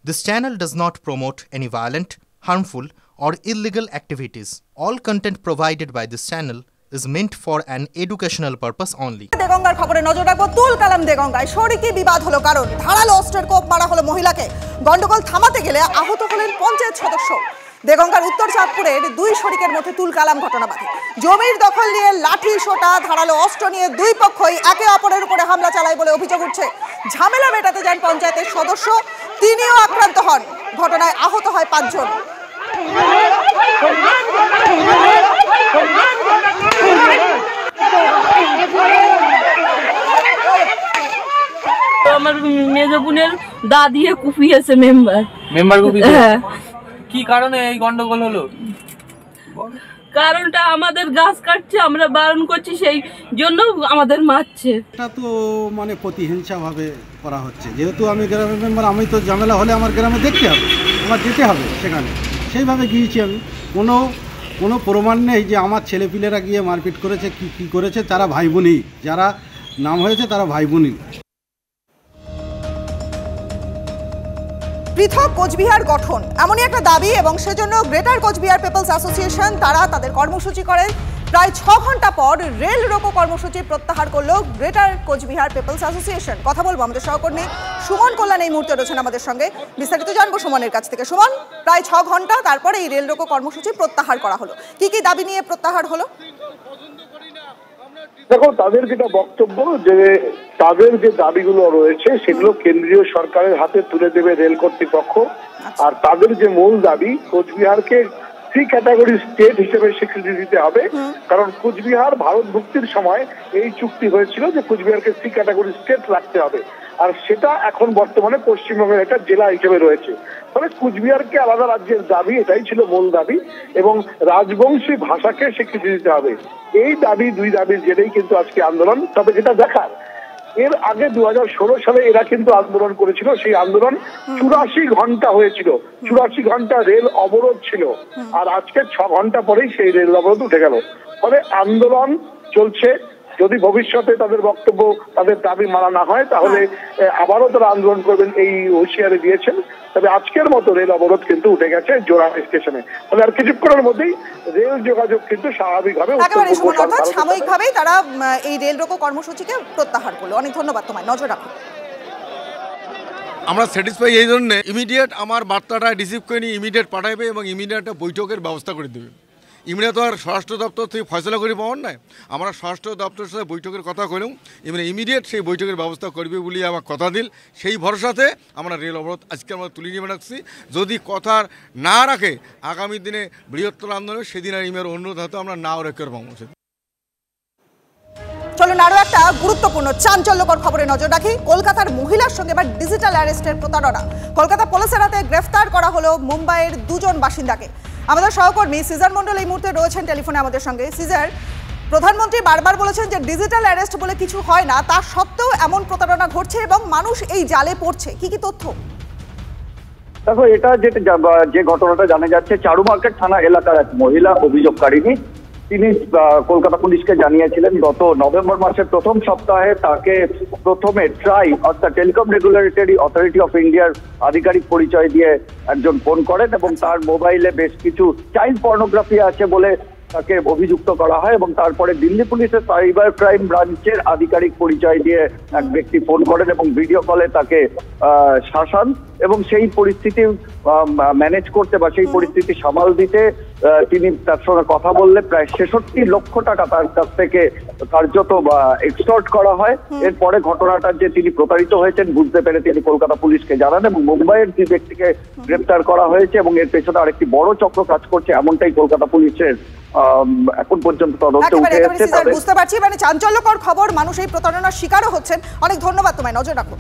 This channel does not promote any violent, harmful, or illegal activities. All content provided by this channel is meant for an educational purpose only. দেগঙ্গার খবরে নজর রাখবো। তুল কালাম দেগঙ্গায় শরিকি বিবাদ হলো, কারণ ধারালো অস্ত্রের কোপ মারা হলো মহিলাকে। গন্ডগোল থামাতে গেলে আহত হলেন পঞ্চায়েত সদস্য। দেগঙ্গার উত্তর চাঁদপুরের দুই শরিকের মধ্যে তুল কালাম ঘটনা বাধে। জমির দখল নিয়ে লাঠি সোটা ধারালো অস্ত্র নিয়ে দুই পক্ষই একে অপরের উপরে হামলা চালায় বলে অভিযোগ উঠছে। ঝামেলা মেটাতে যান পঞ্চায়েতের সদস্য, তিনিও আক্রান্ত হন। ঘটনায় আহত হয় 5 জন। আমার মেজ বোনের দা দিয়ে কুপিয়েছে মেম্বার কুপিয়েছে। কি কারণে এই গন্ডগোল হলো? কারণটা আমাদের গাছ কাটছে, আমরা বারণ করছি, সেই জন্য আমাদের মারছে। এটা তো মানে প্রতিহিংসা ভাবে করা হচ্ছে। যেহেতু আমি গ্রামের মেম্বার, আমি তো ঝামেলা হলে আমার গ্রামে দেখতে হবে, আমার যেতে হবে সেখানে। সেইভাবে গিয়েছি আমি। কোনো প্রমাণ নেই যে আমার ছেলেপিলেরা গিয়ে মারপিট করেছে, কি করেছে। তারা ভাই বোনই, যারা নাম হয়েছে তারা ভাই বোনই। পৃথক কোচবিহার গঠন এমনই একটা দাবি, এবং সেজন্য গ্রেটার কোচবিহার পিপলস অ্যাসোসিয়েশন তারা তাদের কর্মসূচি করেন। প্রায় 6 ঘন্টা পর রেল রোকো কর্মসূচি প্রত্যাহার করলো গ্রেটার কোচবিহার পিপলস অ্যাসোসিয়েশন। কথা বলবো আমাদের সহকর্মী সুমন কল্যাণ এই মুহূর্তে রয়েছেন আমাদের সঙ্গে। বিস্তারিত জানবো সুমনের কাছ থেকে। সুমন, প্রায় 6 ঘন্টা তারপরে এই রেল রোকো কর্মসূচি প্রত্যাহার করা হলো, কি কি দাবি নিয়ে প্রত্যাহার হলো? দেখো, তাদের যেটা বক্তব্য যে তাদের যে দাবিগুলো রয়েছে সেগুলো কেন্দ্রীয় সরকারের হাতে তুলে দেবে রেল কর্তৃপক্ষ। আর তাদের যে মূল দাবি, কোচবিহারকে সি ক্যাটাগরি স্টেট হিসেবে স্বীকৃতি দিতে হবে। কারণ কোচবিহার ভারত মুক্তির সময় এই চুক্তি হয়েছিল যে কোচবিহারকে সি ক্যাটাগরি স্টেট রাখতে হবে, আর সেটা এখন বর্তমানে পশ্চিমবঙ্গের একটা জেলা হিসেবে রয়েছে। ফলে কোচবিহারকে আলাদা রাজ্যের দাবি, এটাই ছিল মূল দাবি, এবং রাজবংশী ভাষাকে স্বীকৃতি দিতে হবে। এই দাবি, দুই দাবির জেরেই কিন্তু আজকে আন্দোলন। তবে যেটা দেখার, এর আগে 2016 সালে এরা কিন্তু আন্দোলন করেছিল। সেই আন্দোলন 84 ঘন্টা হয়েছিল, 84 ঘন্টা রেল অবরোধ ছিল। আর আজকে 6 ঘন্টা পরেই সেই রেল অবরোধ উঠে গেল। ফলে আন্দোলন চলছে। যদি ভবিষ্যতে তাদের বক্তব্য, তাদের দাবি মানা না হয়, তাহলে আবারও তারা আন্দোলন করবেন, এই হুঁশিয়ারি দিয়েছেন। তবে আজকের মতো রেল অবরোধ কিন্তু উঠে গেছে জোড়াহাট স্টেশনে। ফলে আর কিছুক্ষণের মধ্যেই রেল যোগাযোগ কিন্তু স্বাভাবিকভাবে সাময়িকভাবেই তারা এই রেল রোকো কর্মসূচিকে প্রত্যাহার করলো। অনেক ধন্যবাদ তোমায়, নজর রাখো। আমরা স্যাটিসফাই এই জন্য, ইমিডিয়েট আমার বার্তাটা রিসিভ করে নিয়ে ইমিডিয়েট পাঠাবে এবং ইমিডিয়েট একটা বৈঠকের ব্যবস্থা করে দেবে। ইমিডিয়েট তো আর স্বরাষ্ট্র দপ্তর থেকে ফয়সলা করে পাওয়ার নয়। আমরা স্বরাষ্ট্র দপ্তরের সাথে বৈঠকের কথা কইলাম, ইমিডিয়েট সেই বৈঠকের ব্যবস্থা করবে বলে আমার কথা দিল। সেই ভরসাতে আমরা রেল অবরোধ আজকে আমরা তুলে নিয়ে রাখছি। যদি কথা না রাখে আগামী দিনে বৃহত্তর আন্দোলন, সেদিন আর ইমের অনুরোধ হয়তো আমরা নাও রেখে পাবো। চলুন আরো একটা গুরুত্বপূর্ণ চাঞ্চল্যকর খবরে নজর রাখি। কলকাতার মহিলার সঙ্গে এবার ডিজিটাল অ্যারেস্টের প্রতারণা। কলকাতা পুলিশের হাতে গ্রেফতার করা হলো মুম্বাইয়ের 2 জন বাসিন্দাকে। আমাদের সহকর্মী সিজার মন্ডল এই মুহূর্তে রয়েছেন টেলিফোনে আমাদের সঙ্গে। সিজার, প্রধানমন্ত্রী বারবার বলেছেন যে ডিজিটাল অ্যারেস্ট বলে কিছু হয় না, তা সত্ত্বেও এমন প্রতারণা ঘটছে এবং মানুষ এই জালে পড়ছে, কি কি তথ্য? দেখো, এটা যে ঘটনাটা জানা যাচ্ছে, চারু মার্কেট থানা এলাকার এক মহিলা অভিযোগকারিনী, তিনি কলকাতা পুলিশকে জানিয়েছিলেন গত নভেম্বর মাসের প্রথম সপ্তাহে তাকে প্রথমে অর্থাৎ টেলিকম রেগুলেটরি অথরিটি অফ ইন্ডিয়ার আধিকারিক পরিচয় দিয়ে একজন ফোন করেন এবং তার মোবাইলে বেশ কিছু চাইল্ড পর্নোগ্রাফি আছে বলে তাকে অভিযুক্ত করা হয়। এবং তারপরে দিল্লি পুলিশের সাইবার ক্রাইম ব্রাঞ্চের আধিকারিক পরিচয় দিয়ে এক ব্যক্তি ফোন করেন এবং ভিডিও কলে তাকে শাসান, এবং সেই পরিস্থিতি ম্যানেজ করতে বা সেই পরিস্থিতি সামাল দিতে তিনি তার সঙ্গে কথা বললে প্রায় 66 লক্ষ টাকা তার কাছ থেকে কার্যত বা এক্সটর্ট করা হয়। এরপরে ঘটনাটা যে তিনি প্রতারিত হয়েছেন বুঝতে পেরে তিনি কলকাতা পুলিশকে জানান এবং মুম্বাইয়ের যে ব্যক্তিকে গ্রেপ্তার করা হয়েছে এবং এর পেছনে আরেকটি বড় চক্র কাজ করছে, এমনটাই কলকাতা পুলিশের এখন পর্যন্ত তদন্তে উঠে এসেছে। বুঝতে পারছি, মানে চাঞ্চল্যকর খবর, মানুষ এই প্রতারণার শিকারও হচ্ছেন। অনেক ধন্যবাদ তোমায়, নজর রাখো।